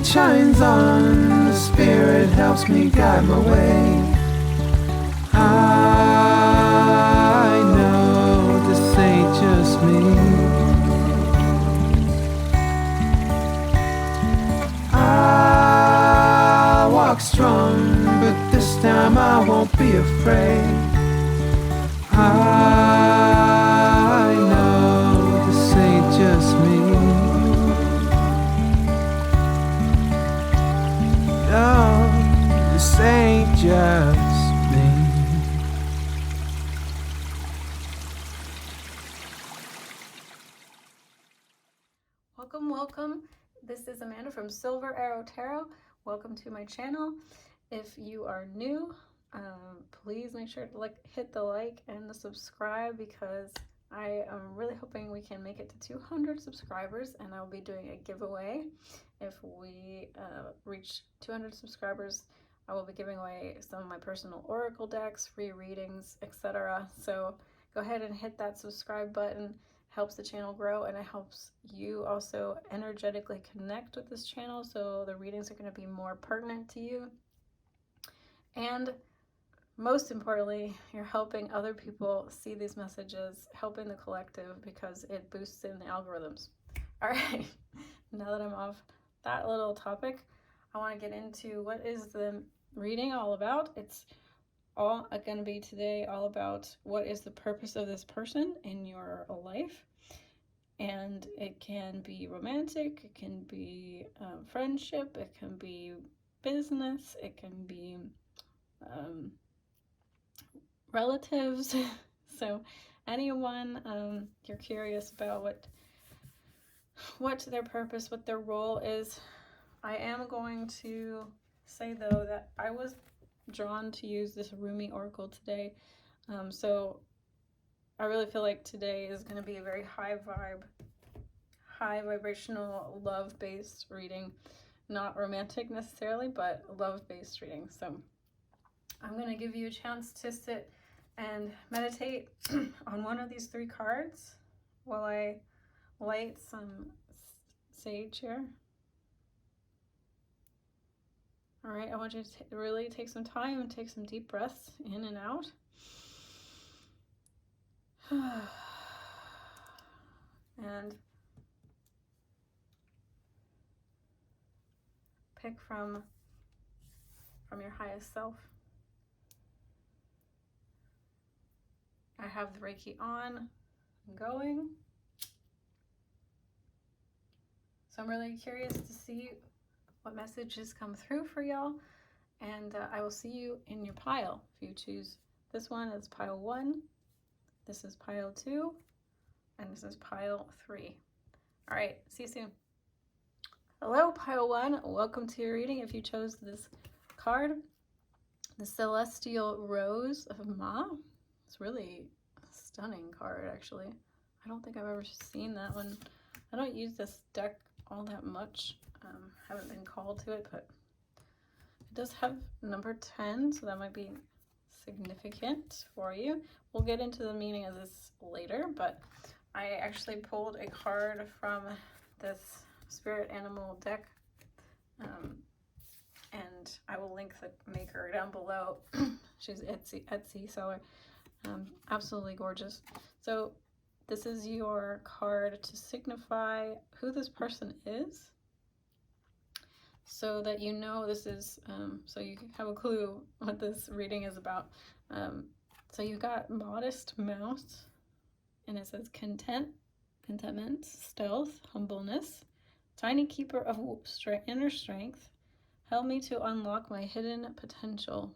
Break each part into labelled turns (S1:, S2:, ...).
S1: light shines on, the Spirit helps me guide my way. I know this ain't just me. I walk strong, but this time I won't be afraid. I know this ain't just me. No, this ain't just me.
S2: Welcome. This is Amanda from Silver Arrow Tarot. Welcome to my channel. If you are new, please make sure to hit the like and the subscribe, because I am really hoping we can make it to 200 subscribers, and I'll be doing a giveaway. If we reach 200 subscribers, I will be giving away some of my personal oracle decks, free readings, etc. So go ahead and hit that subscribe button. Helps the channel grow, and it helps you also energetically connect with this channel, so the readings are going to be more pertinent to you. And most importantly, you're helping other people see these messages, helping the collective, because it boosts in the algorithms. All right, now that I'm off that little topic, I want to get into what is the reading all about. It's all going to be today all about what is the purpose of this person in your life. And it can be romantic, it can be friendship, it can be business, it can be relatives. So anyone you're curious about what their purpose, what their role is. I am going to say though that I was drawn to use this Rumi Oracle today, so I really feel like today is going to be a very high vibrational, love-based reading. Not romantic necessarily, but love-based reading. So I'm going to give you a chance to sit and meditate on one of these three cards while I light some sage here. All right, I want you to really take some time and take some deep breaths in and out. And pick from your highest self. I have the Reiki on and going. So I'm really curious to see what messages come through for y'all, and I will see you in your pile. If you choose this one, it's pile 1, this is pile 2, and this is pile 3. All right, see you soon. Hello, pile 1. Welcome to your reading. If you chose this card, the Celestial Rose of Ma. It's really a stunning card, actually. I don't think I've ever seen that one. I don't use this deck all that much. Haven't been called to it, but it does have number 10, so that might be significant for you. We'll get into the meaning of this later, but I actually pulled a card from this spirit animal deck, and I will link the maker down below. She's Etsy seller. Absolutely gorgeous. So this is your card to signify who this person is, so that you know this is, so you can have a clue what this reading is about. So you've got modest mouse, and it says contentment, stealth, humbleness, tiny keeper of inner strength, help me to unlock my hidden potential.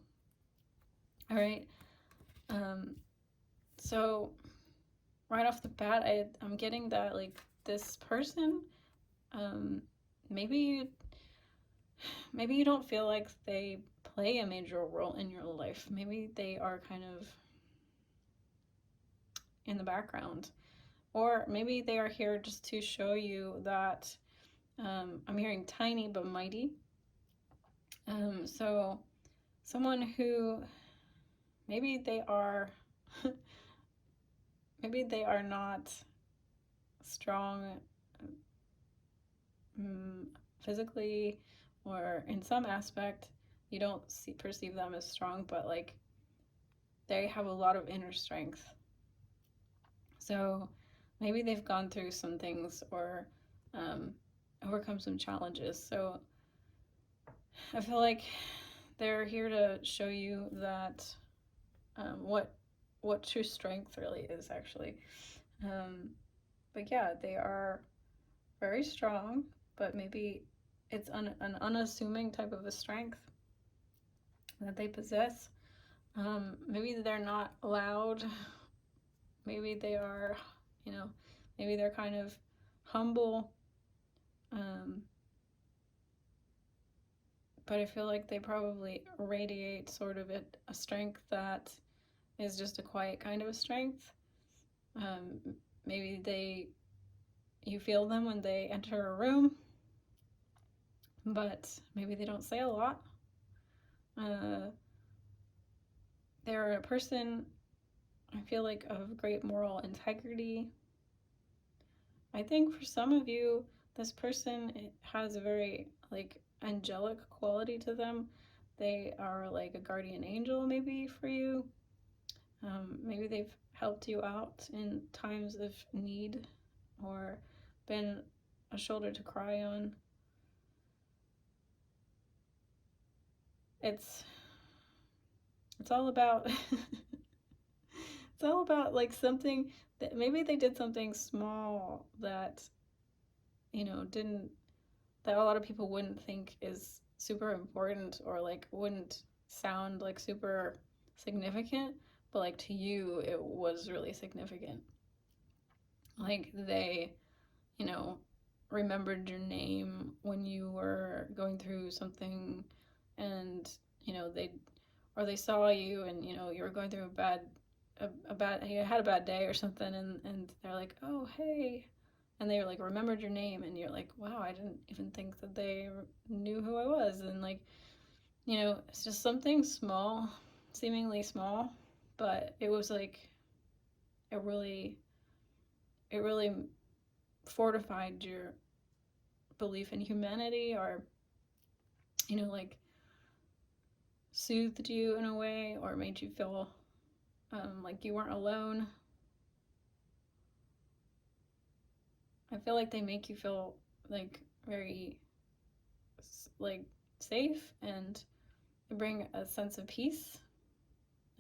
S2: All right. So right off the bat, I'm getting that like this person, maybe you don't feel like they play a major role in your life. Maybe they are kind of in the background, or maybe they are here just to show you that I'm hearing tiny but mighty. So someone who maybe they are not strong physically or in some aspect you don't perceive them as strong, but like they have a lot of inner strength. So maybe they've gone through some things or overcome some challenges. So I feel like they're here to show you that what true strength really is, actually. But yeah, they are very strong, but maybe it's an unassuming type of a strength that they possess. Maybe they're not loud. Maybe they are, maybe they're kind of humble. But I feel like they probably radiate sort of a strength that is just a quiet kind of a strength. Maybe you feel them when they enter a room, but maybe they don't say a lot. They're a person, I feel like, of great moral integrity. I think for some of you, this person has a very like angelic quality to them. They are like a guardian angel maybe for you. Maybe they've helped you out in times of need or been a shoulder to cry on. It's all about it's all about like something that maybe they did something small that that a lot of people wouldn't think is super important, or like wouldn't sound like super significant, but like to you it was really significant. Like they remembered your name when you were going through something, and they saw you and you were going through you had a bad day or something, and they're like, oh hey, and they like remembered your name, and you're like, wow, I didn't even think that they knew who I was. And like it's just something small, seemingly small, but it was like it really fortified your belief in humanity, or like soothed you in a way, or made you feel like you weren't alone. I feel like they make you feel like very like safe, and they bring a sense of peace.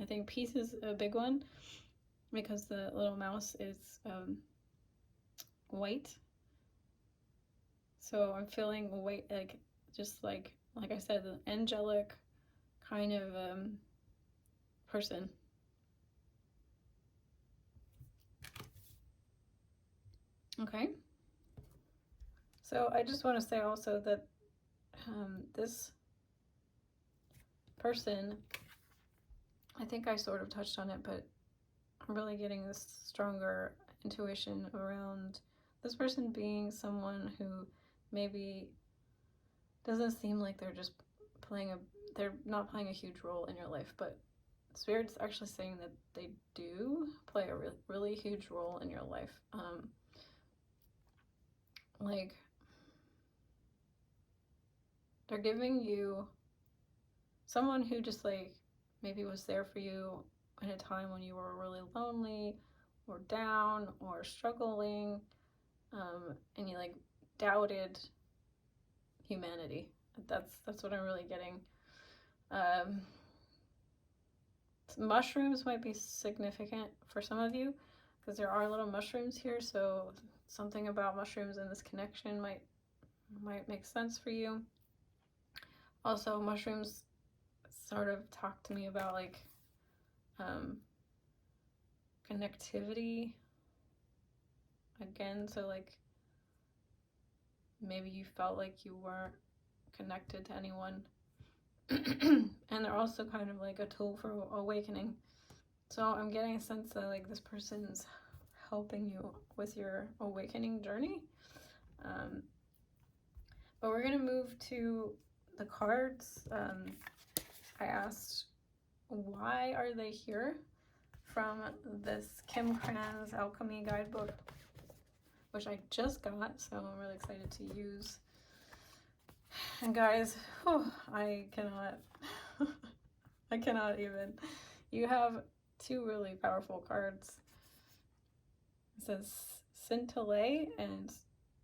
S2: I think peace is a big one because the little mouse is white. So I'm feeling white, like just like I said, an angelic kind of person. Okay. So I just want to say also that this person, I think I sort of touched on it, but I'm really getting this stronger intuition around this person being someone who maybe doesn't seem like they're just they're not playing a huge role in your life, but Spirit's actually saying that they do play a really huge role in your life. Like they're giving you someone who just like maybe was there for you in a time when you were really lonely or down or struggling, and you like doubted humanity. That's what I'm really getting. Mushrooms might be significant for some of you because there are little mushrooms here, so something about mushrooms in this connection might make sense for you. Also, mushrooms sort of talk to me about like connectivity again. So like maybe you felt like you weren't connected to anyone. And they're also kind of like a tool for awakening. So I'm getting a sense that like this person's helping you with your awakening journey. But we're gonna move to the cards. I asked, why are they here, from this Kim Cran's Alchemy Guidebook, which I just got, so I'm really excited to use And guys, I cannot, I cannot even. You have two really powerful cards. It says Scintillate and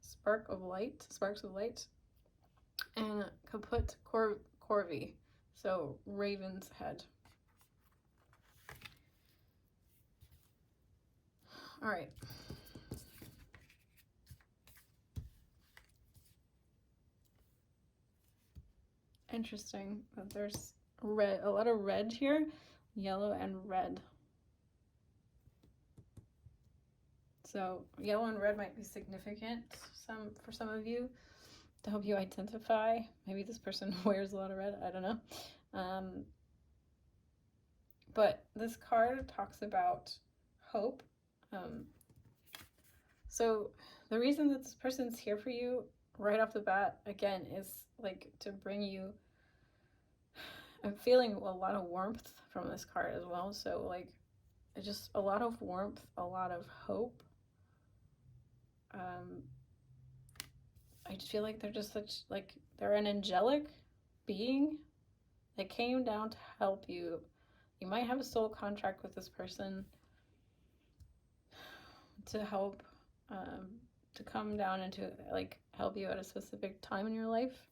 S2: Sparks of Light, and Kaput Corvi, so Raven's Head. All right. Interesting that there's a lot of red here, yellow and red. So yellow and red might be significant for some of you to help you identify. Maybe this person wears a lot of red, I don't know. But this card talks about hope. So the reason that this person's here for you right off the bat, again, is like to bring you, I'm feeling a lot of warmth from this card as well. So like just a lot of warmth, a lot of hope. I just feel like they're just they're an angelic being that came down to help you. You might have a soul contract with this person to help, to come down and to like help you at a specific time in your life.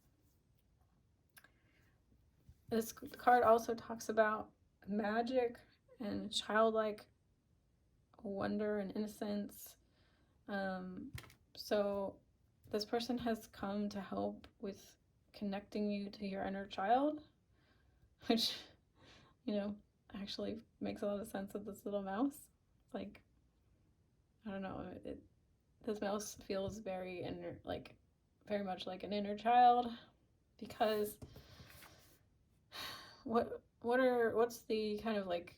S2: This card also talks about magic and childlike wonder and innocence. So this person has come to help with connecting you to your inner child, which, you know, actually makes a lot of sense with this little mouse. Like, I don't know, this mouse feels very very much like an inner child, because what's the kind of like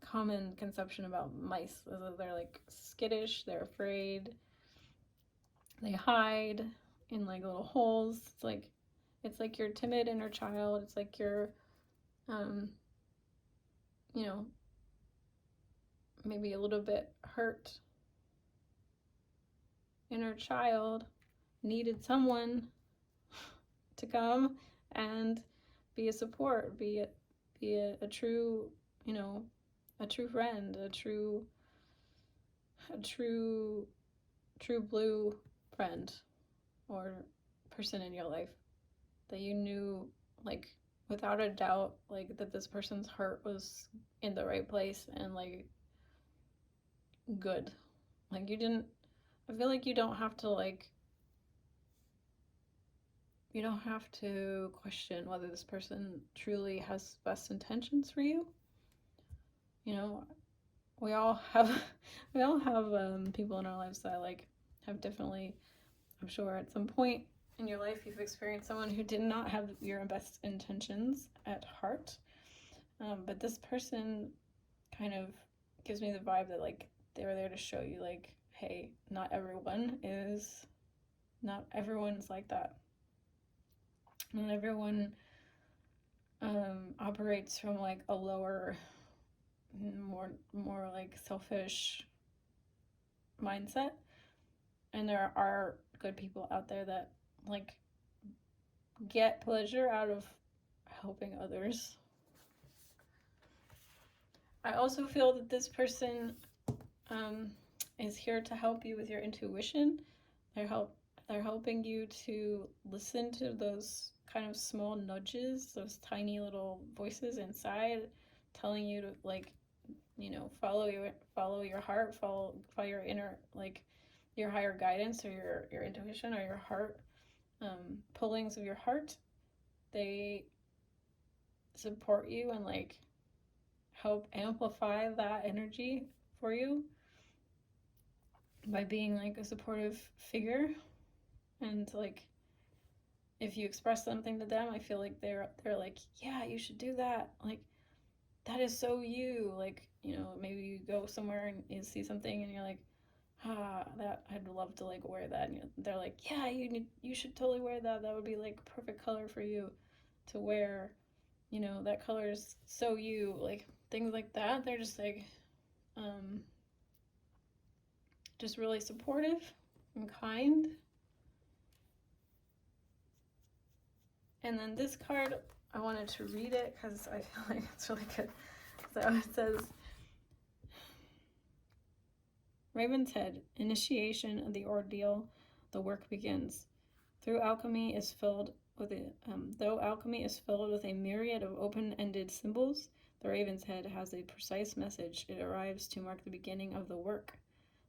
S2: common conception about mice? They're like skittish, they're afraid, they hide in like little holes. It's like your timid inner child. It's like your you know, maybe a little bit hurt inner child needed someone to come and be a support, be a true, you know, a true friend, a true blue friend or person in your life that you knew, like, without a doubt, like, that this person's heart was in the right place and like good. Like, I feel like you don't have to question whether this person truly has best intentions for you. You know, we all have people in our lives that like have definitely, I'm sure at some point in your life you've experienced someone who did not have your best intentions at heart. But this person kind of gives me the vibe that like they were there to show you like, hey, not everyone's like that. Not everyone operates from like a lower, more like selfish mindset, and there are good people out there that like get pleasure out of helping others. I also feel that this person is here to help you with your intuition. They're helping you to listen to those kind of small nudges, those tiny little voices inside telling you to, like, you know, follow your heart, follow your inner, like, your higher guidance, or your intuition, or your heart, pullings of your heart. They support you and like help amplify that energy for you by being like a supportive figure. And like, if you express something to them, I feel like they're like, yeah, you should do that. Like, that is so you. Like, you know, maybe you go somewhere and you see something and you're like, that I'd love to like wear that. And they're like, yeah, you should totally wear that. That would be like perfect color for you to wear. You know, that color is so you. Like, things like that. They're just like, just really supportive and kind. And then this card, I wanted to read it because I feel like it's really good. So it says, Raven's Head, initiation of the ordeal, the work begins. Though alchemy is filled with a myriad of open-ended symbols, the Raven's Head has a precise message. It arrives to mark the beginning of the work.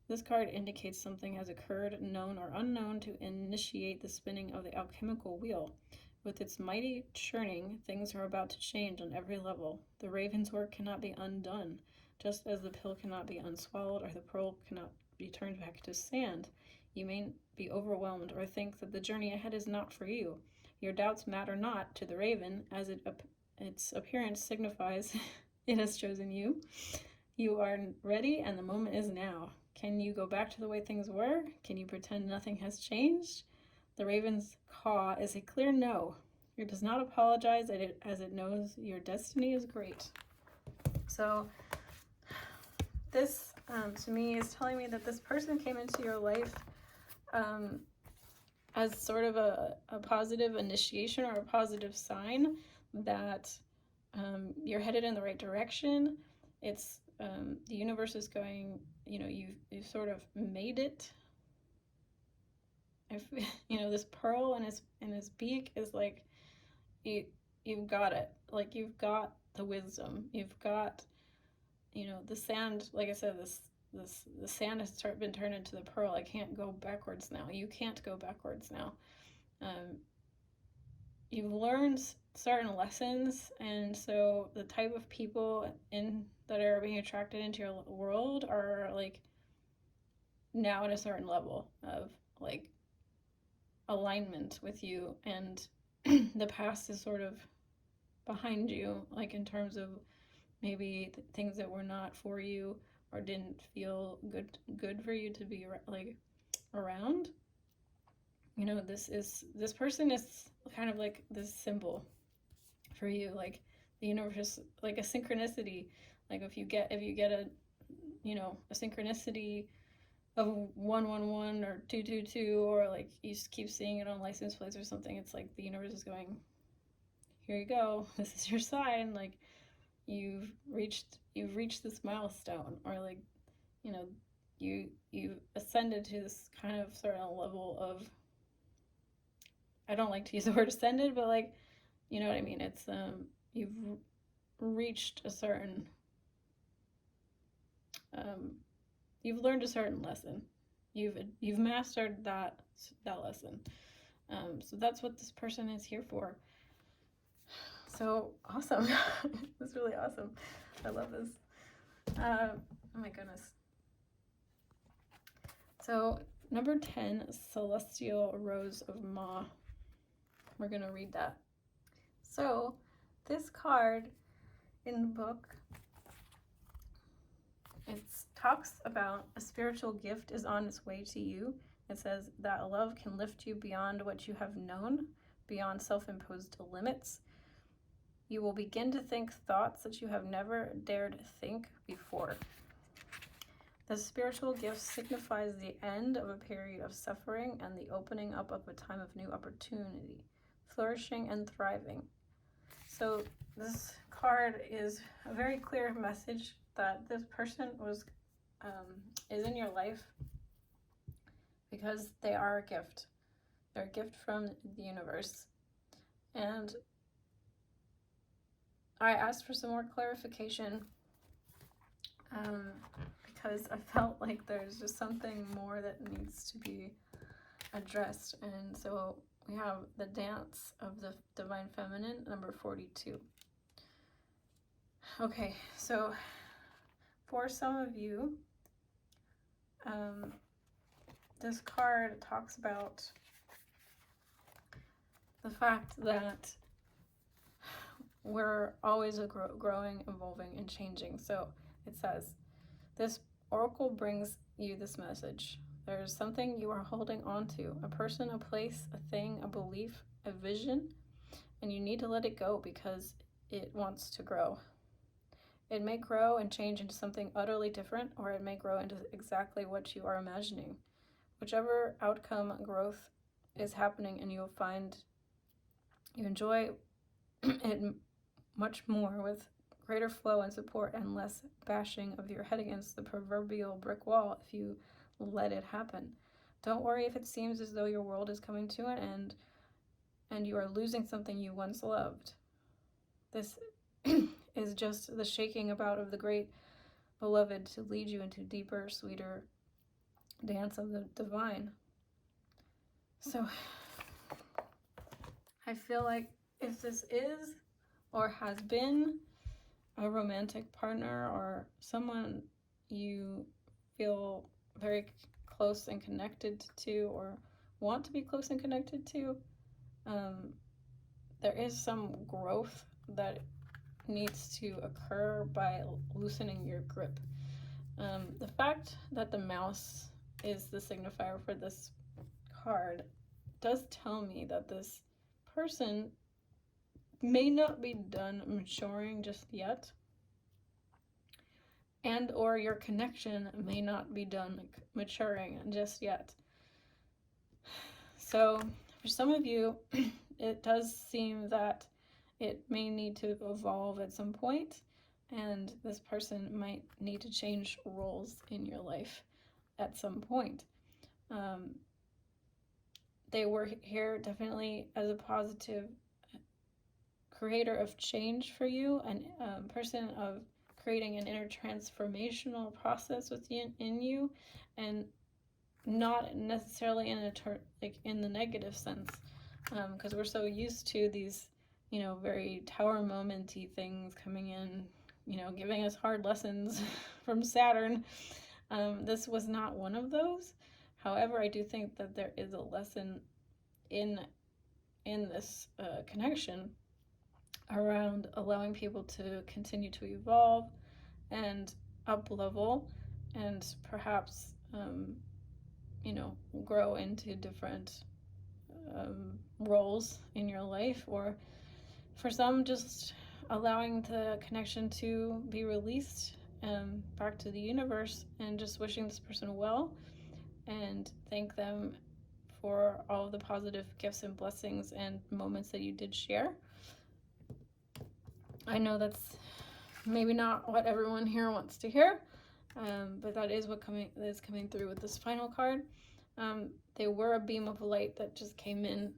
S2: This card indicates something has occurred, known or unknown, to initiate the spinning of the alchemical wheel. With its mighty churning, things are about to change on every level. The Raven's work cannot be undone, just as the pill cannot be unswallowed or the pearl cannot be turned back to sand. You may be overwhelmed or think that the journey ahead is not for you. Your doubts matter not to the Raven, as its appearance signifies it has chosen you. You are ready, and the moment is now. Can you go back to the way things were? Can you pretend nothing has changed? The Raven's caw is a clear no. It does not apologize as it knows your destiny is great. So this, to me, is telling me that this person came into your life as sort of a positive initiation or a positive sign that you're headed in the right direction. It's the universe is going, you've sort of made it. If this pearl in his beak is like, you've got it. Like, you've got the wisdom. You've got, the sand. Like I said, the sand has been turned into the pearl. I can't go backwards now. You can't go backwards now. You've learned certain lessons, and so the type of people that are being attracted into your world are like now at a certain level of like alignment with you, and the past is sort of behind you, like in terms of maybe things that were not for you or didn't feel good for you to be like around. This person is kind of like this symbol for you, like the universe, like a synchronicity. Like if you get a a synchronicity of 111 or 222, or like you just keep seeing it on license plates or something, it's like the universe is going, here you go, this is your sign, like you've reached this milestone, or like you've ascended to this kind of certain level of, I don't like to use the word ascended, but like, you know what I mean, it's you've reached a certain you've learned a certain lesson. You've mastered that lesson. So that's what this person is here for. So awesome. It's really awesome. I love this. Oh my goodness. So number 10, Celestial Rose of Ma. We're going to read that. So this card in the book, it talks about a spiritual gift is on its way to you. It says that love can lift you beyond what you have known, beyond self-imposed limits. You will begin to think thoughts that you have never dared think before. The spiritual gift signifies the end of a period of suffering and the opening up of a time of new opportunity, flourishing and thriving. So this card is a very clear message that this person is in your life because they are a gift. They're a gift from the universe. And I asked for some more clarification because I felt like there's just something more that needs to be addressed. And so we have the Dance of the Divine Feminine, number 42. Okay, so for some of you, this card talks about the fact that we're always growing, evolving, and changing. So it says, this oracle brings you this message. There's something you are holding on to, a person, a place, a thing, a belief, a vision, and you need to let it go because it wants to grow. It may grow and change into something utterly different, or it may grow into exactly what you are imagining. Whichever outcome growth is happening, and you'll find You enjoy it much more with greater flow and support and less bashing of your head against the proverbial brick wall if you let it happen. Don't worry if it seems as though your world is coming to an end and you are losing something you once loved. This is just the shaking about of the great beloved to lead you into deeper, sweeter dance of the divine. So I feel like if this is or has been a romantic partner or someone you feel very close and connected to or want to be close and connected to, there is some growth that needs to occur by loosening your grip. The fact that the mouse is the signifier for this card does tell me that this person may not be done maturing just yet, and or your connection may not be done maturing just yet. So for some of you, it does seem that it may need to evolve at some point, and this person might need to change roles in your life at some point. They were here definitely as a positive creator of change for you, and person of creating an inner transformational process within you, and not necessarily in in the negative sense, because we're so used to these, very tower moment-y things coming in, giving us hard lessons from Saturn. This was not one of those. However, I do think that there is a lesson in this connection around allowing people to continue to evolve and up level, and perhaps grow into different roles in your life, or for some just allowing the connection to be released back to the universe, and just wishing this person well and thank them for all of the positive gifts and blessings and moments that you did share. I know that's maybe not what everyone here wants to hear, but that is what is coming through with this final card. They were a beam of light that just came in,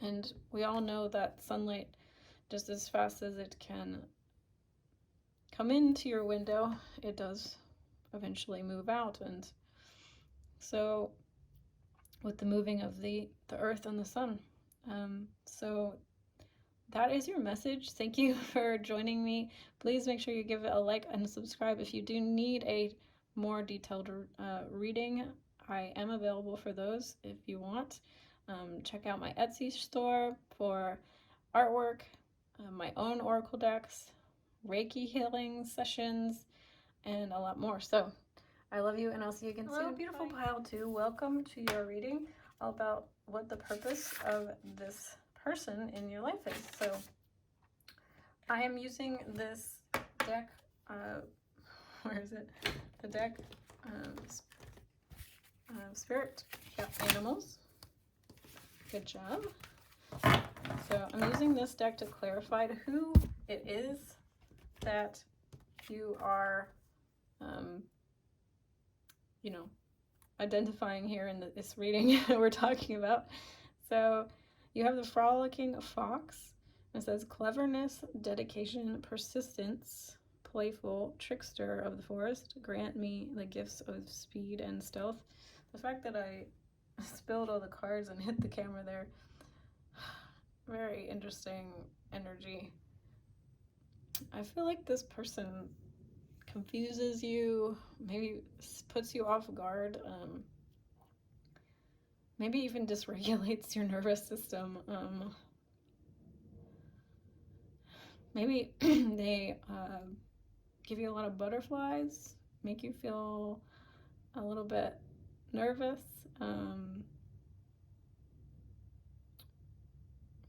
S2: and we all know that sunlight, just as fast as it can come into your window, it does eventually move out. And so with the moving of the earth and the sun, so that is your message. Thank you for joining me. Please make sure you give it a like and subscribe. If you do need a more detailed reading, I am available for those if you want. Check out my Etsy store for artwork, my own oracle decks, Reiki healing sessions, and a lot more. So I love you, and I'll see you again soon. Hello, beautiful pile 2. Welcome to your reading about what the purpose of this person in your life is. So I am using this deck, where is it? The deck, Spirit Animals. Good job. So I'm using this deck to clarify who it is that you are, identifying here in this reading we're talking about. So you have the frolicking fox. It says cleverness, dedication, persistence, playful, trickster of the forest, grant me the gifts of speed and stealth. The fact that I spilled all the cards and hit the camera there, very interesting energy. I feel like this person confuses you, maybe puts you off guard, maybe even dysregulates your nervous system. Maybe they give you a lot of butterflies, make you feel a little bit nervous.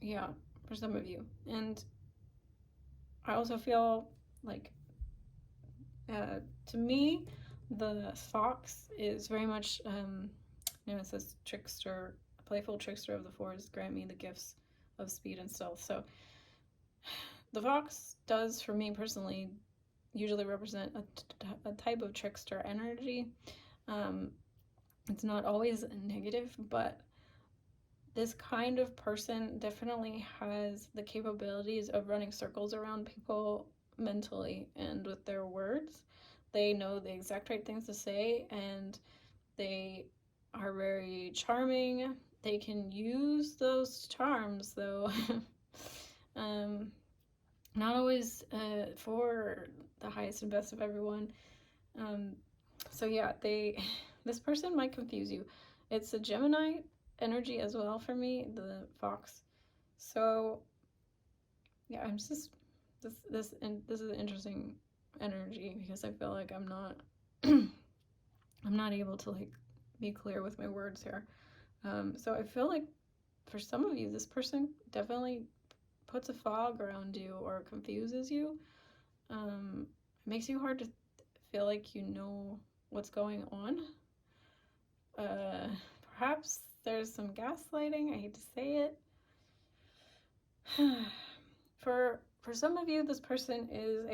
S2: Yeah, for some of you. And I also feel like, to me, the fox is very much, it says trickster, playful trickster of the forest, grant me the gifts of speed and stealth. So the fox does, for me personally, usually represent a type of trickster energy. It's not always negative, but this kind of person definitely has the capabilities of running circles around people mentally and with their words. They know the exact right things to say, and they are very charming. They can use those charms, though, not always for the highest and best of everyone. So yeah, this person might confuse you. It's a Gemini energy as well for me, the fox. So yeah, I'm just this is an interesting energy because I feel like I'm not I'm not able to like be clear with my words here. So I feel like for some of you, this person definitely puts a fog around you or confuses you. It makes you hard to feel like you know what's going on. Perhaps there's some gaslighting. I hate to say it. For some of you, this person is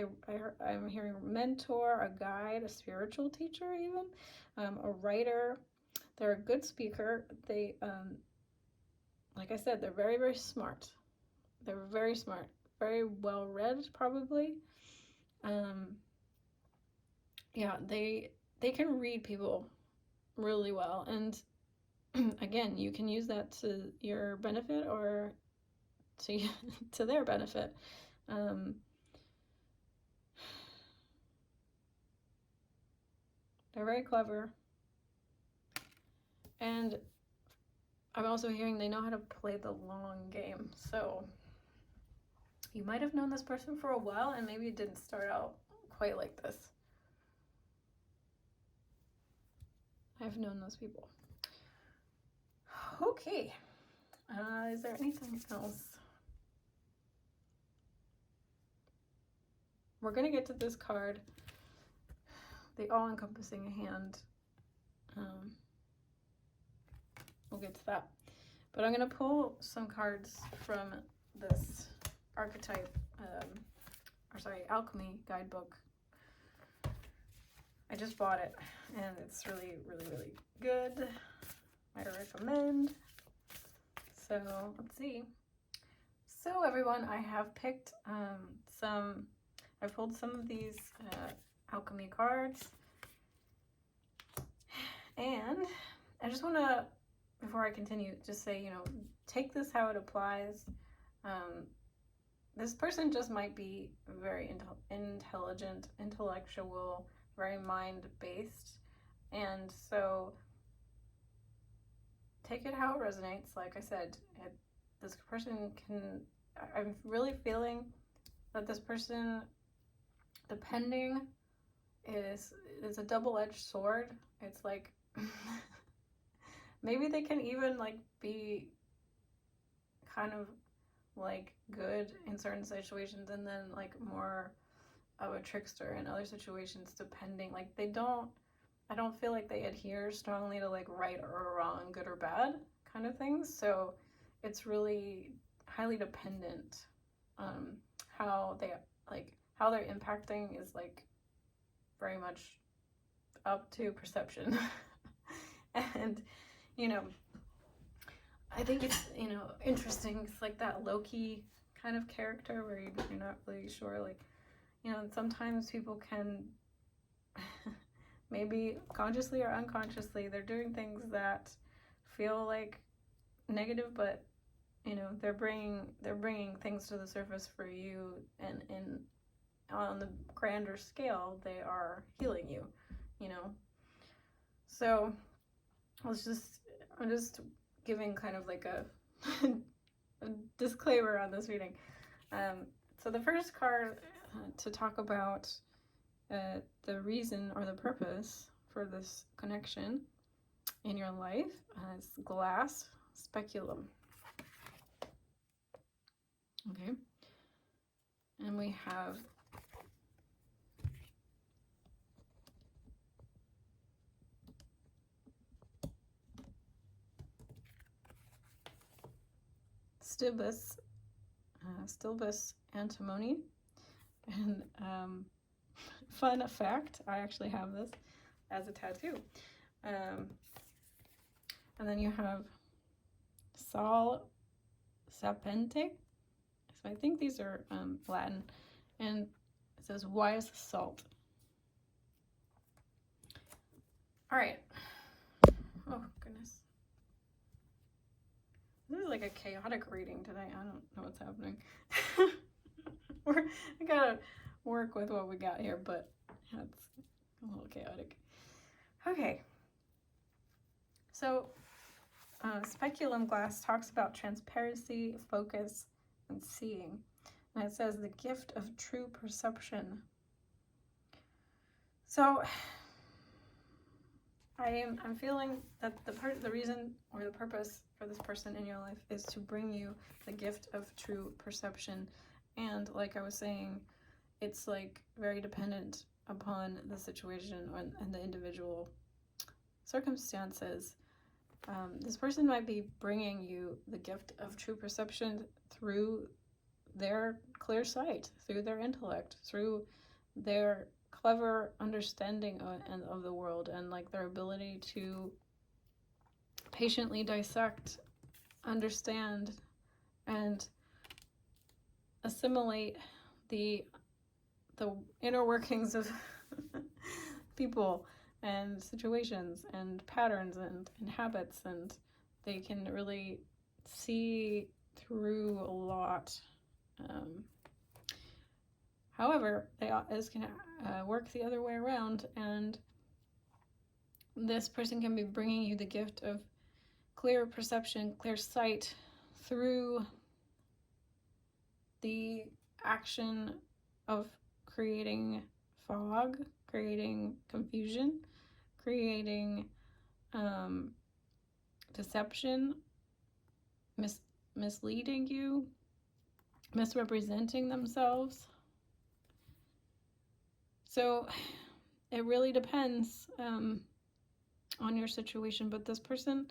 S2: I'm hearing a mentor, a guide, a spiritual teacher, even a writer. They're a good speaker. They, like I said, they're very, very smart. They're very smart, very well read, probably. Yeah, they can read people really well, and again, you can use that to your benefit or to their benefit. They're very clever, and I'm also hearing they know how to play the long game. So you might have known this person for a while, and maybe it didn't start out quite like this. I've known those people. Okay. Is there anything else? We're going to get to this card, the all-encompassing hand. We'll get to that. But I'm going to pull some cards from this archetype, alchemy guidebook. I just bought it, and it's really, really, really good. I recommend. So let's see. So everyone, I have picked I pulled some of these alchemy cards, and I just want to, before I continue, just say, take this how it applies. This person just might be very intelligent, intellectual, very mind-based, and so take it how it resonates. Like I said, this person I'm really feeling that this person, depending, is a double-edged sword. It's like maybe they can even like be kind of like good in certain situations and then like more of a trickster in other situations, depending. Like I don't feel like they adhere strongly to like right or wrong, good or bad kind of things. So it's really highly dependent. How they're impacting is like very much up to perception. And I think it's interesting. It's like that low-key kind of character where you're not really sure, like, sometimes people can maybe consciously or unconsciously, they're doing things that feel like negative, but they're bringing things to the surface for you, and on the grander scale, they are healing you. So I'm just giving kind of like a disclaimer on this reading. So the first card to talk about the reason or the purpose for this connection in your life is glass speculum. Okay. And we have stilbus antimony. And fun fact, I actually have this as a tattoo. And then you have sal sapente. So I think these are Latin. And it says wise salt. All right. Oh, goodness. This is like a chaotic reading today. I don't know what's happening. I gotta work with what we got here, but it's a little chaotic. Okay. So, speculum glass talks about transparency, focus, and seeing. And it says the gift of true perception. So, I'm feeling that the reason or the purpose for this person in your life is to bring you the gift of true perception. And like I was saying, it's like very dependent upon the situation and the individual circumstances. This person might be bringing you the gift of true perception through their clear sight, through their intellect, through their clever understanding of the world, and like their ability to patiently dissect, understand, and assimilate the inner workings of people and situations and patterns and habits, and they can really see through a lot. However, this can work the other way around, and this person can be bringing you the gift of clear perception, clear sight through the action of creating fog, creating confusion, creating deception, misleading you, misrepresenting themselves. So it really depends on your situation, but this person,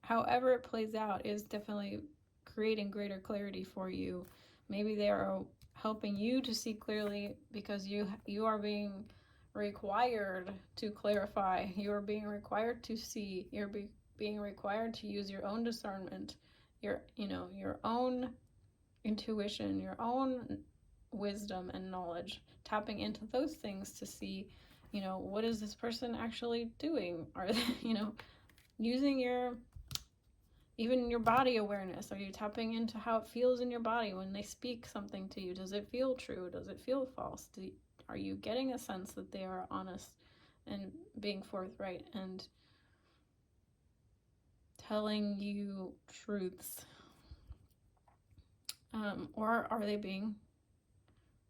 S2: however it plays out, is definitely creating greater clarity for you. Maybe they are helping you to see clearly because you are being required to clarify. You are being required to see. You're being required to use your own discernment, your own intuition, your own wisdom and knowledge, tapping into those things to see, what is this person actually doing? Are they, using even your body awareness? Are you tapping into how it feels in your body when they speak something to you? Does it feel true? Does it feel false? Are you getting a sense that they are honest and being forthright and telling you truths? Or are they being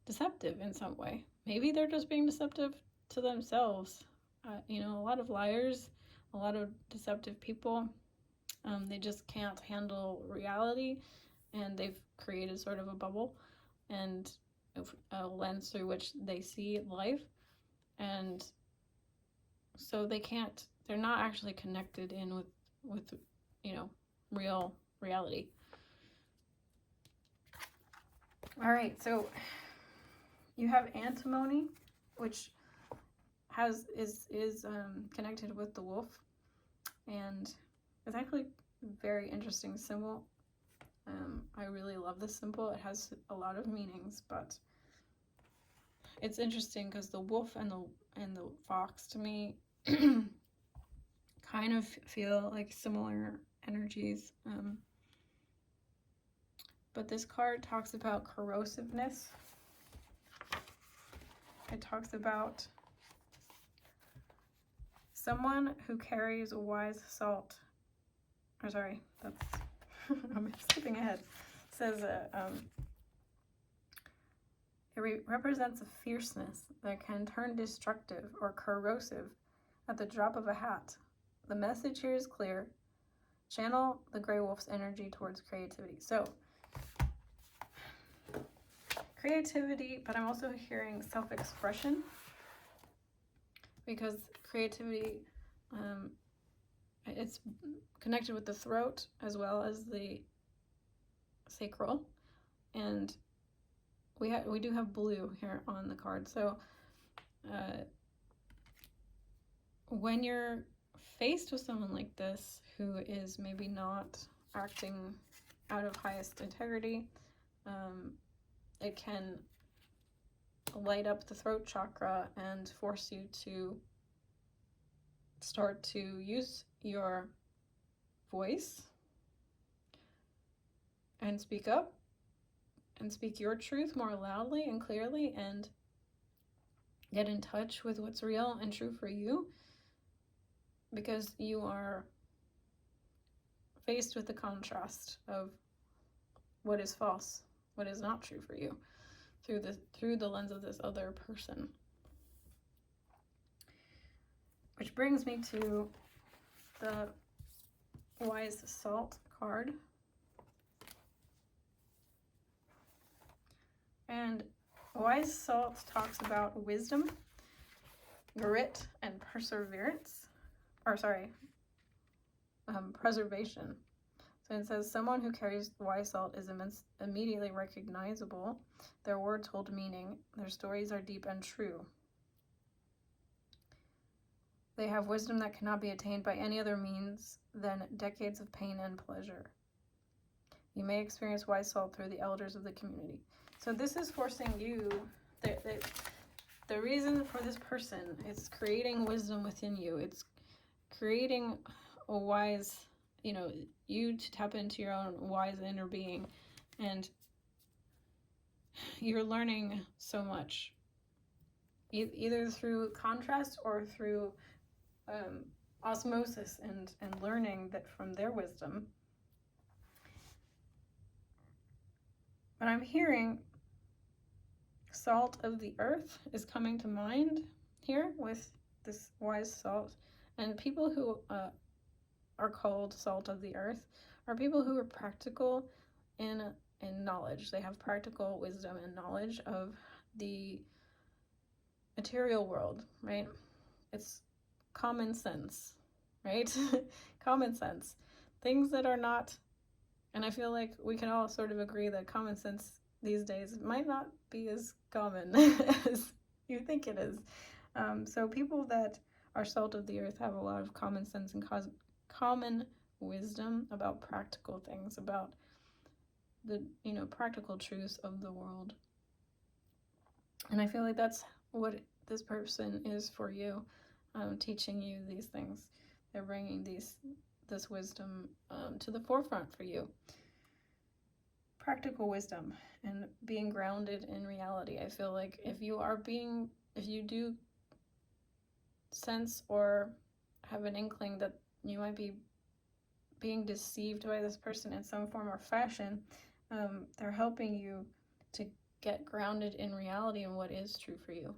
S2: deceptive in some way? Maybe they're just being deceptive to themselves. A lot of liars, a lot of deceptive people, they just can't handle reality, and they've created sort of a bubble and a lens through which they see life, and so they're not actually connected in with real reality. All right, so you have antimony, which is connected with the wolf, and it's actually a very interesting symbol. I really love this symbol. It has a lot of meanings, but it's interesting because the wolf and the fox, to me, kind of feel like similar energies. But this card talks about corrosiveness. It talks about someone who carries a wise salt. Or sorry, that's I'm skipping ahead. It says it represents a fierceness that can turn destructive or corrosive at the drop of a hat. The message here is clear. Channel the gray wolf's energy towards creativity. So, creativity, but I'm also hearing self-expression, because creativity, it's connected with the throat as well as the sacral, and we do have blue here on the card. So when you're faced with someone like this who is maybe not acting out of highest integrity, it can light up the throat chakra and force you to start to use your voice and speak up and speak your truth more loudly and clearly and get in touch with what's real and true for you, because you are faced with the contrast of what is false, what is not true for you, through the lens of this other person. Which brings me to the Wise Salt card. And Wise Salt talks about wisdom, grit, and perseverance. Preservation. So it says, someone who carries wise salt is immediately recognizable. Their words hold meaning. Their stories are deep and true. They have wisdom that cannot be attained by any other means than decades of pain and pleasure. You may experience wise salt through the elders of the community. So this is forcing you, the reason for this person, it's creating wisdom within you. It's creating a wise, you to tap into your own wise inner being. And you're learning so much, either through contrast or through osmosis and learning that from their wisdom. But I'm hearing salt of the earth is coming to mind here with this wise salt. And people who are called salt of the earth are people who are practical in knowledge. They have practical wisdom and knowledge of the material world, right? It's common sense, right? Common sense. Things that are not, and I feel like we can all sort of agree that common sense these days might not be as common as you think it is. So people that are salt of the earth have a lot of common sense and common wisdom about practical things, about the practical truths of the world. And I feel like that's what this person is for you, teaching you these things. They're bringing this wisdom to the forefront for you. Practical wisdom and being grounded in reality. I feel like if you do sense or have an inkling that you might be being deceived by this person in some form or fashion, they're helping you to get grounded in reality and what is true for you,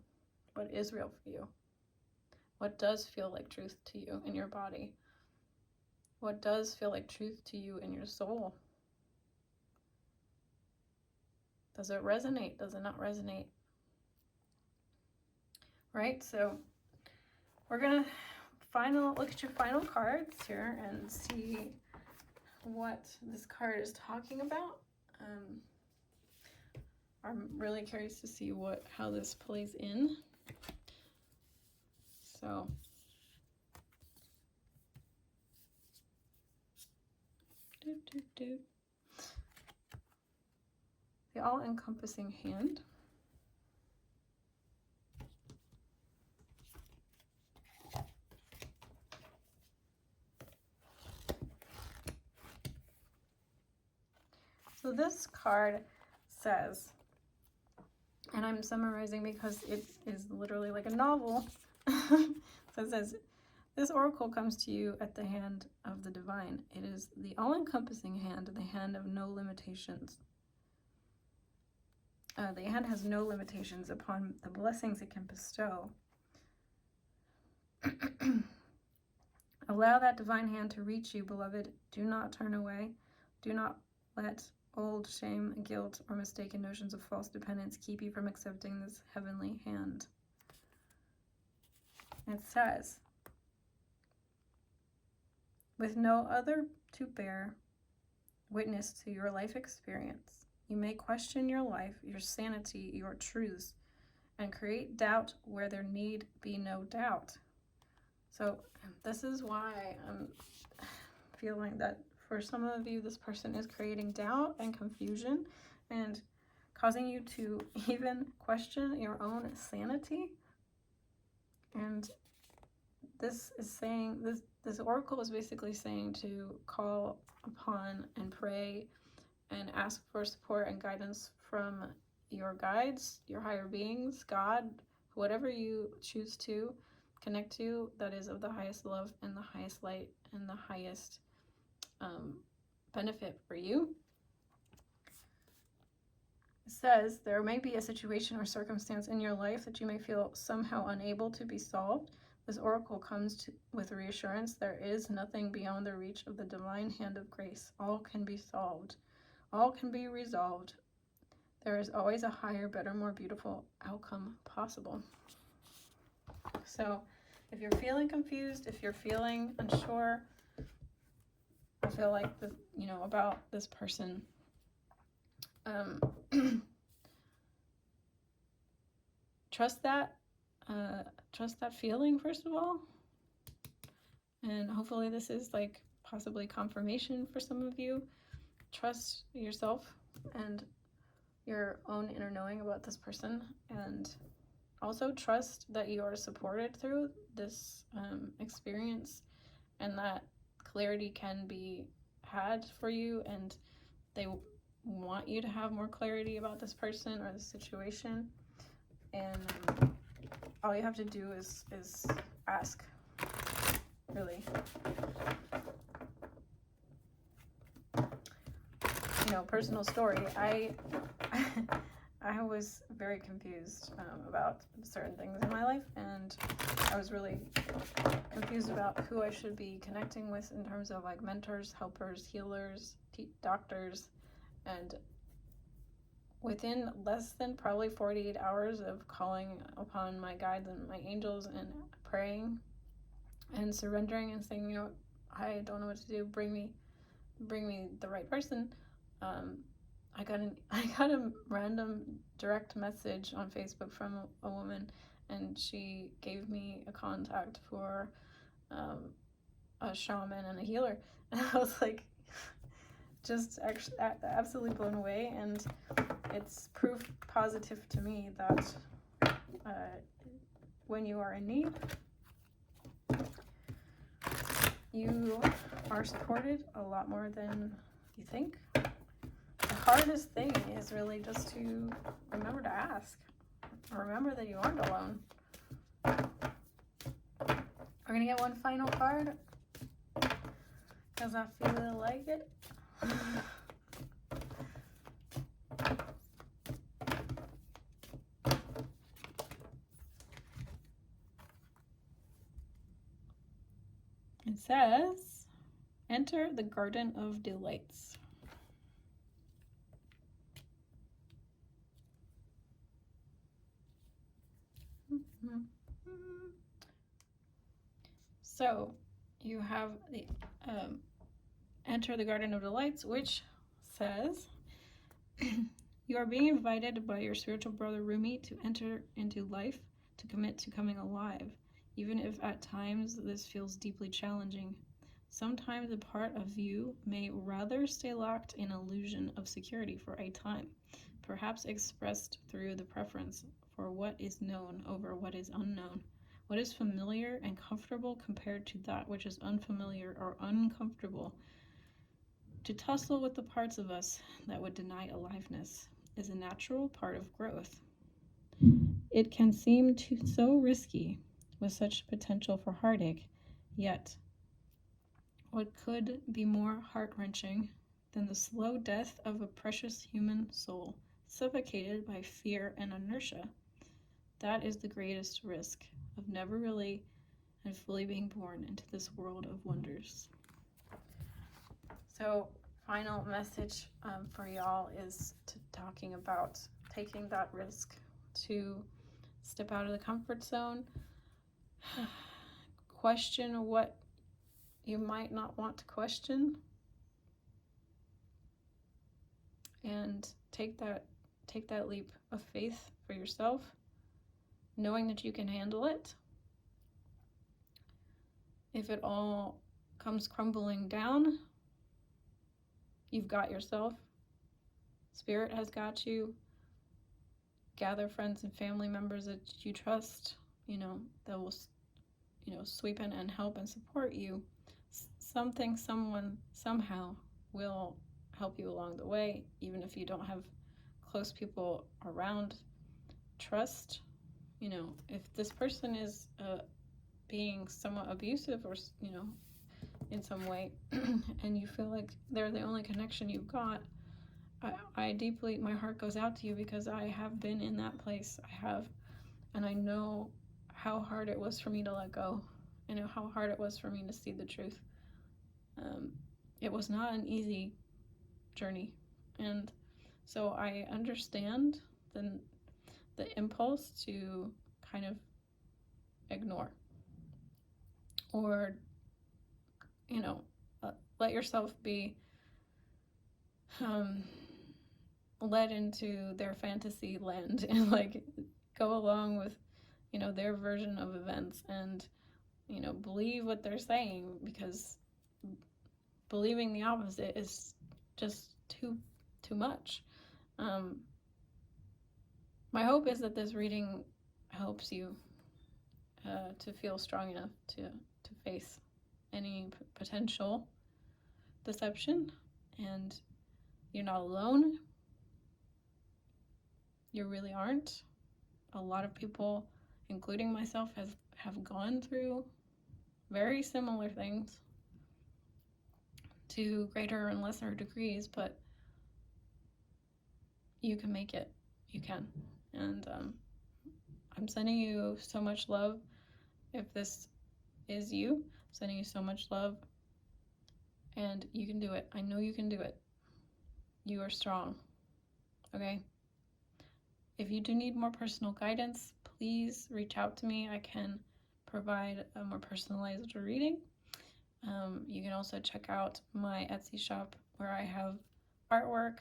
S2: what is real for you, what does feel like truth to you in your body, what does feel like truth to you in your soul. Does it resonate? Does it not resonate? Right? So we're going to look at your final cards here and see what this card is talking about. I'm really curious to see how this plays in. So the all-encompassing hand. So this card says, and I'm summarizing because it is literally like a novel. So it says, this oracle comes to you at the hand of the divine. It is the all-encompassing hand, the hand of no limitations. The hand has no limitations upon the blessings it can bestow. Allow that divine hand to reach you, beloved. Do not turn away. Do not let old shame, guilt, or mistaken notions of false dependence keep you from accepting this heavenly hand. It says, with no other to bear, witness to your life experience. You may question your life, your sanity, your truths, and create doubt where there need be no doubt. So this is why I'm feeling that for some of you, this person is creating doubt and confusion and causing you to even question your own sanity. And this is saying, this oracle is basically saying to call upon and pray and ask for support and guidance from your guides, your higher beings, God, whatever you choose to connect to that is of the highest love and the highest light and the highest benefit for you. It says there may be a situation or circumstance in your life that you may feel somehow unable to be solved. This oracle comes with reassurance. There is nothing beyond the reach of the divine hand of grace. All can be solved. All can be resolved. There is always a higher, better, more beautiful outcome possible. So if you're feeling confused, if you're feeling unsure, I feel like about this person, trust that feeling first of all, and hopefully this is like possibly confirmation for some of you. Trust yourself and your own inner knowing about this person, and also trust that you are supported through this experience, and that clarity can be had for you, and they want you to have more clarity about this person or the situation. And all you have to do is ask, really. Personal story. I was very confused about certain things in my life, and I was really confused about who I should be connecting with in terms of like mentors, helpers, healers, doctors. And within less than probably 48 hours of calling upon my guides and my angels and praying and surrendering and saying, I don't know what to do, bring me the right person, I got a random direct message on Facebook from a woman, and she gave me a contact for a shaman and a healer, and I was like just actually absolutely blown away. And it's proof positive to me that when you are in need, you are supported a lot more than you think. The hardest thing is really just to remember to ask. Remember that you aren't alone. We're going to get one final card because I feel like it. It says, enter the Garden of Delights. So you have the enter the Garden of Delights, which says you are being invited by your spiritual brother Rumi to enter into life, to commit to coming alive, even if at times this feels deeply challenging. Sometimes a part of you may rather stay locked in illusion of security for a time, perhaps expressed through the preference for what is known over what is unknown, what is familiar and comfortable compared to that which is unfamiliar or uncomfortable. To tussle with the parts of us that would deny aliveness is a natural part of growth. It can seem so risky with such potential for heartache, yet what could be more heart-wrenching than the slow death of a precious human soul, suffocated by fear and inertia? That is the greatest risk of never really and fully being born into this world of wonders. So, final message for y'all is talking about taking that risk to step out of the comfort zone, question what you might not want to question, and take that leap of faith for yourself, knowing that you can handle it. If it all comes crumbling down, you've got yourself. Spirit has got you. Gather friends and family members that you trust, that will, sweep in and help and support you. Something, someone, somehow will help you along the way, even if you don't have close people around. Trust, if this person is being somewhat abusive or, in some way, and you feel like they're the only connection you've got, I deeply, my heart goes out to you, because I have been in that place. I have, and I know how hard it was for me to let go. I know how hard it was for me to see the truth. It was not an easy journey, and so I understand the impulse to kind of ignore, or let yourself be led into their fantasy land and like go along with their version of events, and believe what they're saying, because believing the opposite is just too much. My hope is that this reading helps you to feel strong enough to face any potential deception, and you're not alone. You really aren't. A lot of people, including myself, have gone through very similar things to greater and lesser degrees, but you can make it. You can. And I'm sending you so much love. If this is you, I'm sending you so much love, and you can do it. I know you can do it. You are strong. Okay? If you do need more personal guidance, please reach out to me. I can provide a more personalized reading. You can also check out my Etsy shop, where I have artwork,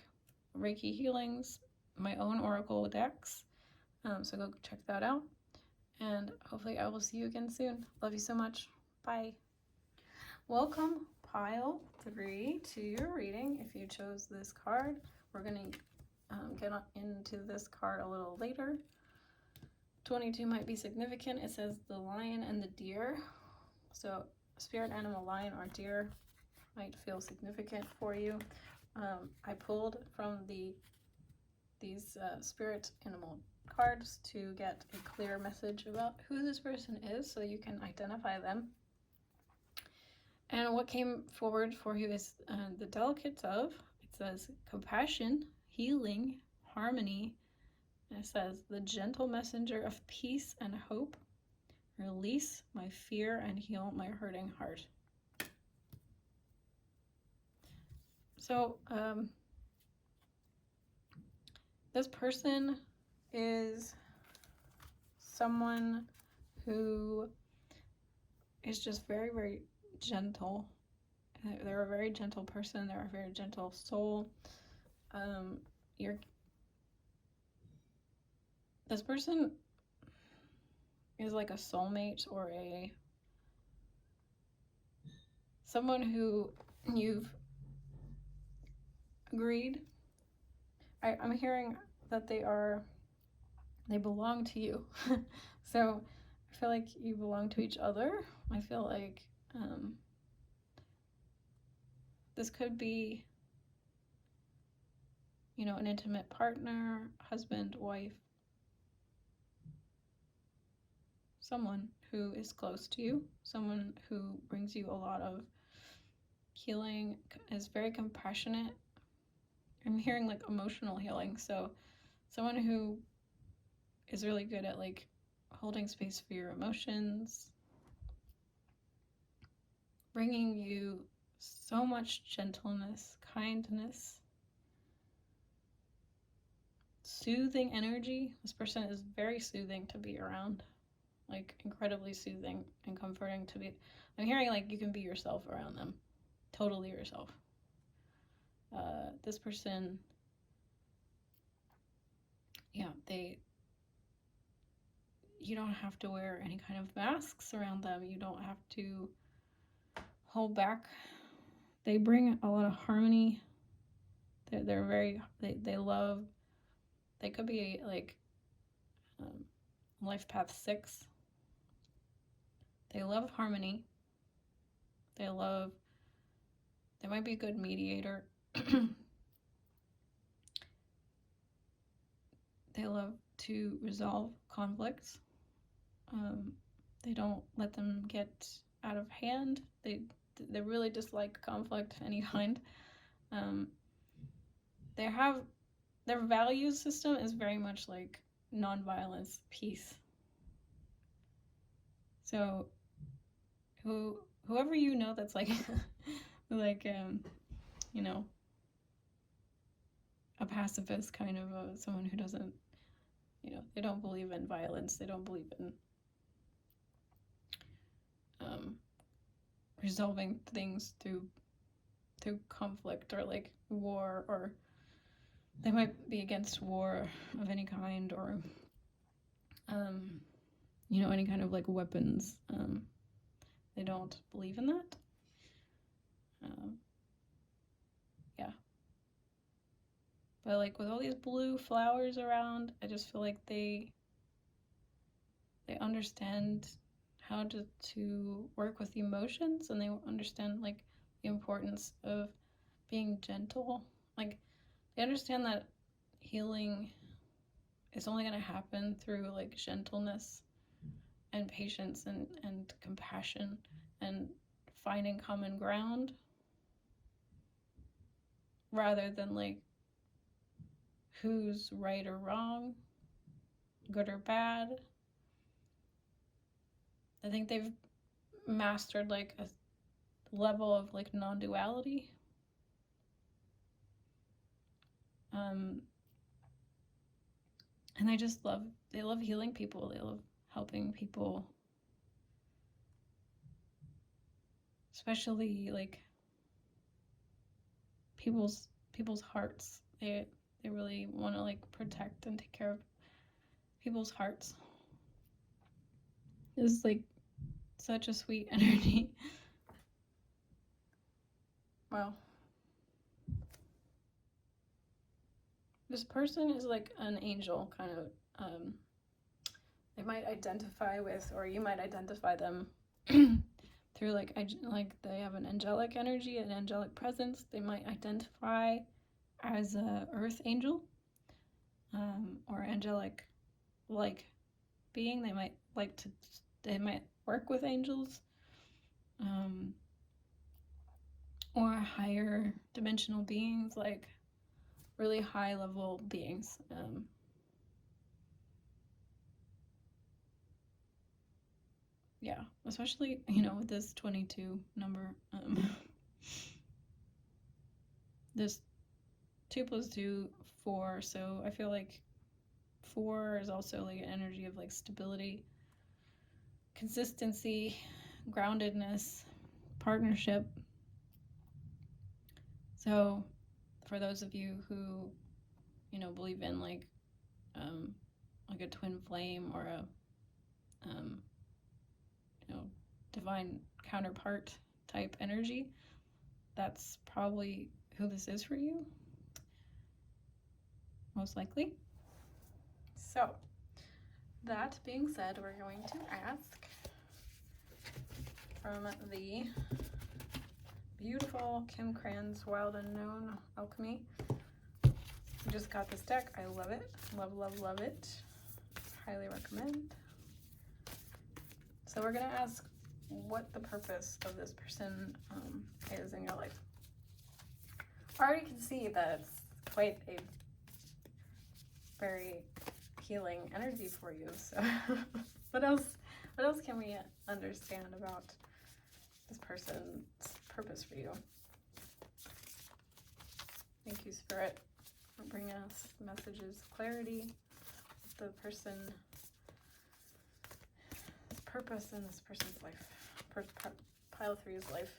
S2: Reiki healings, my own oracle decks. So go check that out. And hopefully I will see you again soon. Love you so much. Bye. Welcome, pile 3, to your reading. If you chose this card, we're going to get into this card a little later. 22 might be significant. It says the lion and the deer. So spirit animal, lion or deer, might feel significant for you. I pulled from these spirit animal cards to get a clear message about who this person is, so you can identify them. And what came forward for you is the delicates of, it says compassion, healing, harmony. And it says the gentle messenger of peace and hope. Release my fear and heal my hurting heart. So this person is someone who is just very, very gentle. They're a very gentle person. They're a very gentle soul. This person is like a soulmate, or someone who you've agreed. I'm hearing that they belong to you. So I feel like you belong to each other. I feel like this could be, an intimate partner, husband, wife, someone who is close to you, someone who brings you a lot of healing, is very compassionate. I'm hearing like emotional healing, so someone who is really good at like holding space for your emotions, bringing you so much gentleness, kindness, soothing energy. This person is very soothing to be around, like incredibly soothing and comforting to be. I'm hearing like you can be yourself around them, totally yourself. This person you don't have to wear any kind of masks around them. You don't have to hold back. They bring a lot of harmony. They're very, they love, they could be like life path 6. They love harmony. They might be a good mediator. They love to resolve conflicts. They don't let them get out of hand. They really dislike conflict of any kind. Their value system is very much like nonviolence, peace. So whoever you know that's like you know, a pacifist kind of someone who doesn't, you know, they don't believe in violence, they don't believe in resolving things through conflict or like war, or they might be against war of any kind, or you know, any kind of like weapons. They don't believe in that. Yeah. But like with all these blue flowers around, I just feel like they understand how to work with emotions, and they understand like the importance of being gentle. Like they understand that healing is only going to happen through like gentleness and patience and compassion and finding common ground, rather than like who's right or wrong, good or bad. I think they've mastered like a level of like non-duality. And they love healing people. They love helping people, especially like people's hearts. They really want to like protect and take care of people's hearts. It's like such a sweet energy. Wow. This person is like an angel, kind of. They might identify with, or you might identify them through like they have an angelic energy, an angelic presence. They might identify as a earth angel, or angelic like being. They might work with angels, or higher dimensional beings, like really high level beings. Yeah, especially, you know, with this 22 number. This 2 + 2, 4, so I feel like 4 is also like an energy of like stability, consistency, groundedness, partnership. So for those of you who, you know, believe in like a twin flame, or a you know, divine counterpart type energy, that's probably who this is for you, most likely. So that being said, we're going to ask from the beautiful Kim Cran's Wild Unknown Alchemy. I just got this deck. I love it. Love it. Highly recommend. So we're going to ask what the purpose of this person is in your life. I already can see that it's quite a very healing energy for you. So what else can we understand about this person's purpose for you? Thank you, Spirit, for bringing us messages of clarity, the person's purpose in this person's life, pile 3's life.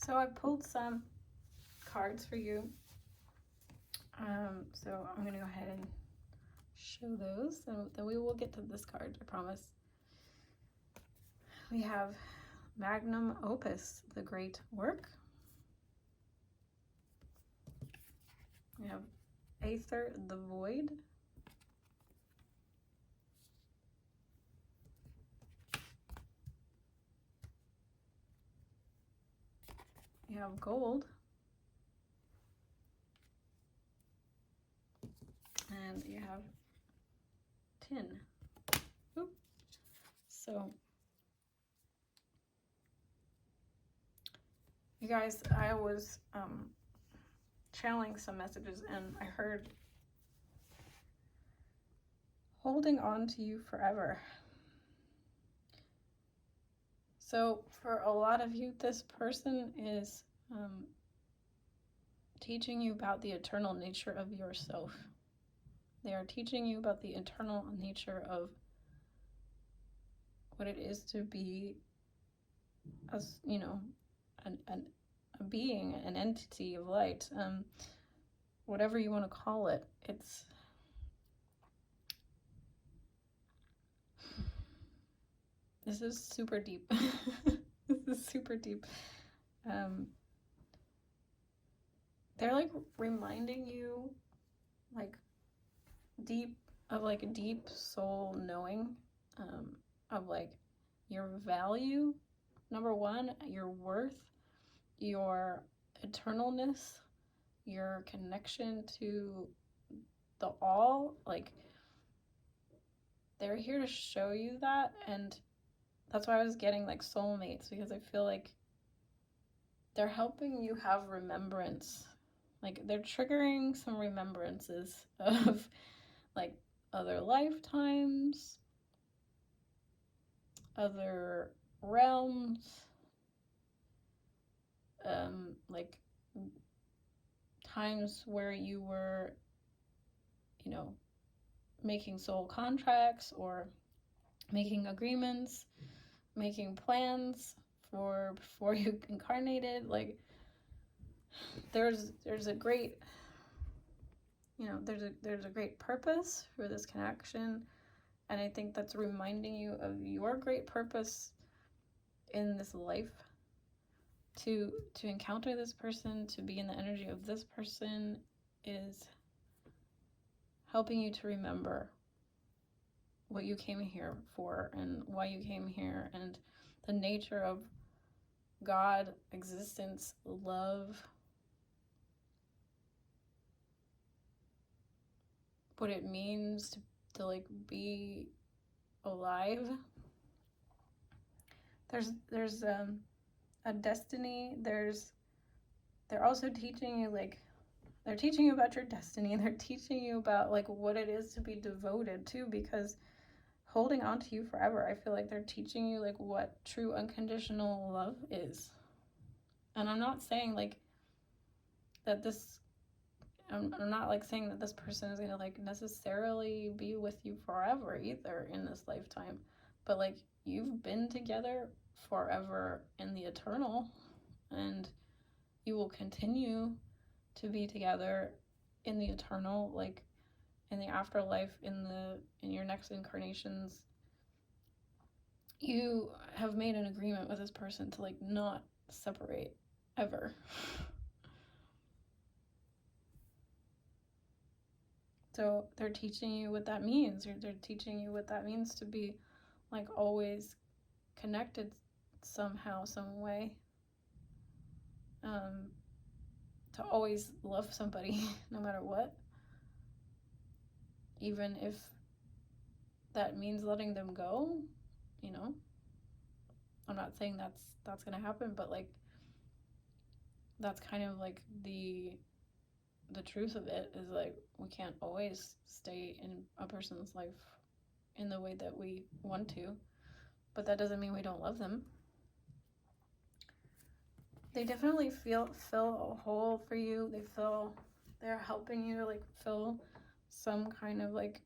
S2: So I pulled some cards for you. So I'm going to go ahead and show those, and then we will get to this card, I promise. We have Magnum Opus, the Great Work. We have Aether, the Void. You have Gold. And you have Tin. Oop. So, you guys, I was channeling some messages, and I heard holding on to you forever. So for a lot of you, this person is teaching you about the eternal nature of yourself. They are teaching you about the eternal nature of what it is to be, as you know, a being, an entity of light, whatever you want to call it. This is super deep. This is super deep. They're like reminding you, like, a deep soul knowing, of like your value, number one, your worth, your eternalness, your connection to the all. Like, they're here to show you that, and that's why I was getting like soulmates, because I feel like they're helping you have remembrance. Like, they're triggering some remembrances of like other lifetimes, other realms, like times where you were, making soul contracts or making agreements, making plans for before you incarnated. Like, there's a great, there's a great purpose for this connection, and I think that's reminding you of your great purpose in this life, to encounter this person, to be in the energy of this person, is helping you to remember what you came here for and why you came here, and the nature of God, existence, love, what it means to like be alive. There's a destiny. They're also teaching you, like, they're teaching you about your destiny. They're teaching you about like what it is to be devoted to, because holding on to you forever, I feel like they're teaching you like what true unconditional love is. And I'm not saying like that this, I'm not like saying that this person is gonna like necessarily be with you forever either in this lifetime, but like, you've been together forever in the eternal, and you will continue to be together in the eternal, like in the afterlife, in your next incarnations. You have made an agreement with this person to like not separate ever. So they're teaching you what that means. They're teaching you what that means to be like always connected somehow, some way. To always love somebody no matter what. Even if that means letting them go, I'm not saying that's gonna happen, but like, that's kind of like the truth of it, is like, we can't always stay in a person's life in the way that we want to, but that doesn't mean we don't love them. They definitely fill a hole for you. They're helping you to like fill some kind of like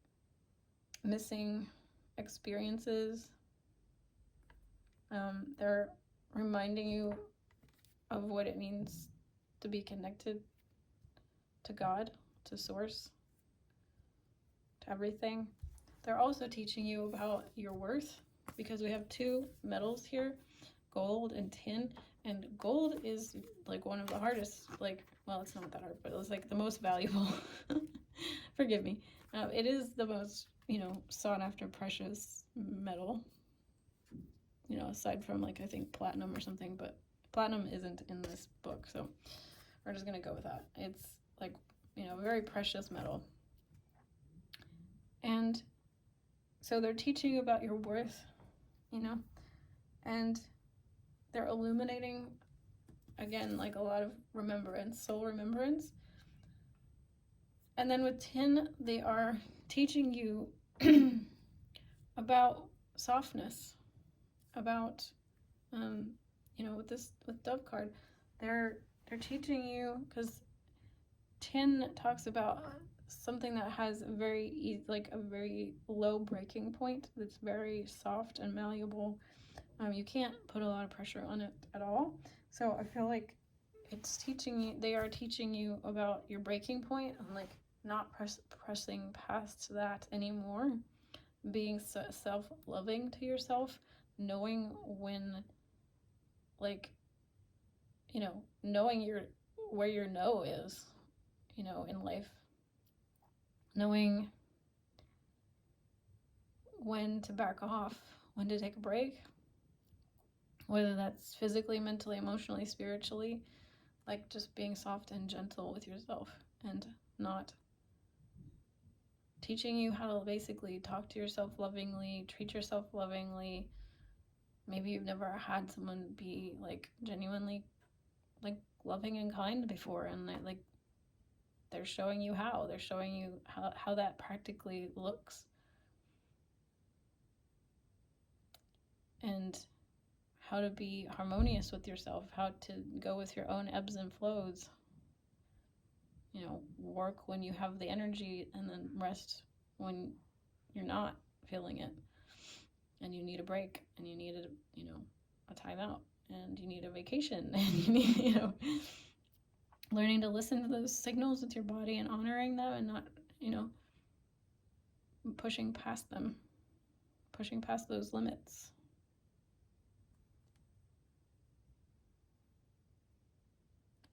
S2: missing experiences. They're reminding you of what it means to be connected to God, to Source, to everything. They're also teaching you about your worth, because we have 2 metals here, gold and tin, and gold is like one of the hardest, like, well, it's not that hard, but it's like the most valuable. Forgive me. It is the most, sought after precious metal, aside from, like, I think platinum or something, but platinum isn't in this book, so we're just gonna go with that. It's like, a very precious metal. And so they're teaching you about your worth, and they're illuminating, again, like a lot of remembrance, soul remembrance. And then with tin, they are teaching you about softness, about, with Dove card, they're teaching you, because tin talks about something that has a very low breaking point, that's very soft and malleable. You can't put a lot of pressure on it at all. So I feel like they are teaching you about your breaking point, and like not pressing past that anymore, being self-loving to yourself, knowing when, like, knowing where your no is, in life, knowing when to back off, when to take a break, whether that's physically, mentally, emotionally, spiritually, like just being soft and gentle with yourself, and not teaching you how to basically talk to yourself lovingly, treat yourself lovingly. Maybe you've never had someone be like genuinely like loving and kind before, and they're showing you how. They're showing you how that practically looks. And how to be harmonious with yourself, how to go with your own ebbs and flows. Work when you have the energy, and then rest when you're not feeling it, and you need a break, and you need a timeout, and you need a vacation, and you need, learning to listen to those signals with your body and honoring them, and not, pushing past them, pushing past those limits.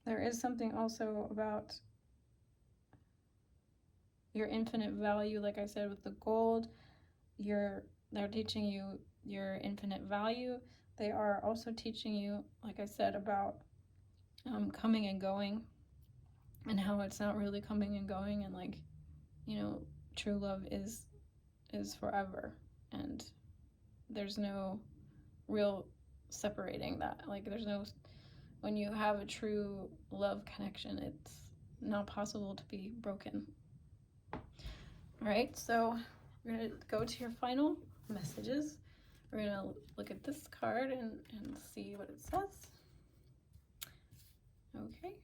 S2: There is something also about your infinite value, like I said, with the gold. They're teaching you your infinite value. They are also teaching you, like I said, about coming and going, and how it's not really coming and going, and like, true love is forever, and there's no real separating that. Like, there's no, when you have a true love connection, it's not possible to be broken. All right, so we're going to go to your final messages. We're going to look at this card and see what it says. Okay.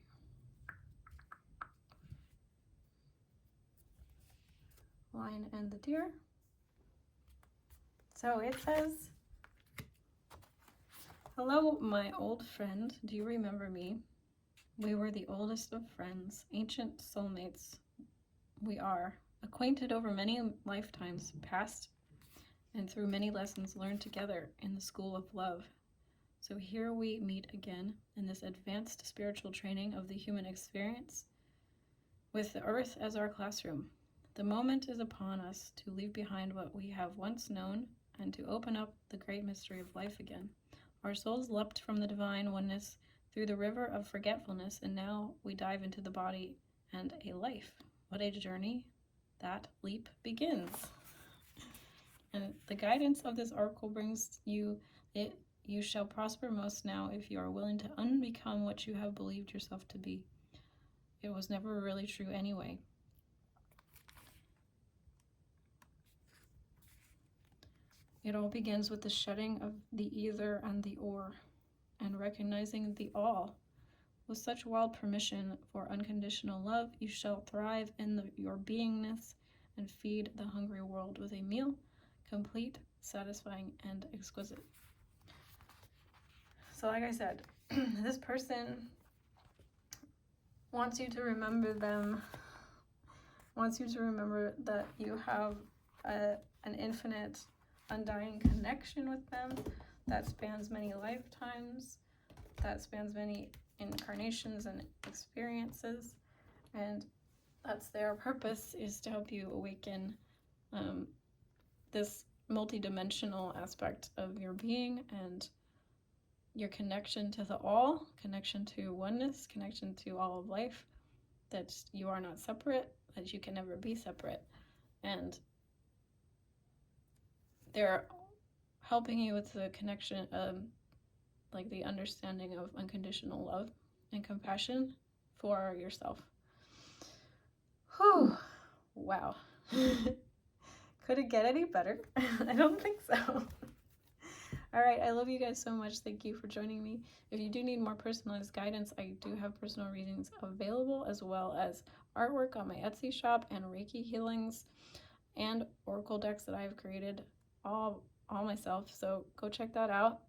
S2: Lion and the deer. So it says, "Hello, my old friend. Do you remember me? We were the oldest of friends, ancient soulmates. We are acquainted over many lifetimes past, and through many lessons learned together in the school of love. So here we meet again in this advanced spiritual training of the human experience, with the earth as our classroom. The moment is upon us to leave behind what we have once known, and to open up the great mystery of life again. Our souls leapt from the divine oneness through the river of forgetfulness, and now we dive into the body and a life. What a journey that leap begins." And the guidance of this oracle brings you it. "You shall prosper most now if you are willing to unbecome what you have believed yourself to be. It was never really true anyway." It all begins with the shedding of the either and the or, and recognizing the all. With such wild permission for unconditional love, you shall thrive in your beingness and feed the hungry world with a meal, complete, satisfying, and exquisite. So like I said, this person wants you to remember them, wants you to remember that you have an infinite, undying connection with them that spans many lifetimes, that spans many incarnations and experiences, and that's their purpose, is to help you awaken this multidimensional aspect of your being and your connection to the all, connection to oneness, connection to all of life, that you are not separate, that you can never be separate. And they're helping you with the connection, like the understanding of unconditional love and compassion for yourself. Whew. Wow. Could it get any better? I don't think so. All right, I love you guys so much. Thank you for joining me. If you do need more personalized guidance, I do have personal readings available, as well as artwork on my Etsy shop and Reiki healings and oracle decks that I have created all myself. So go check that out,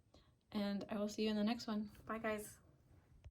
S2: and I will see you in the next one. Bye, guys.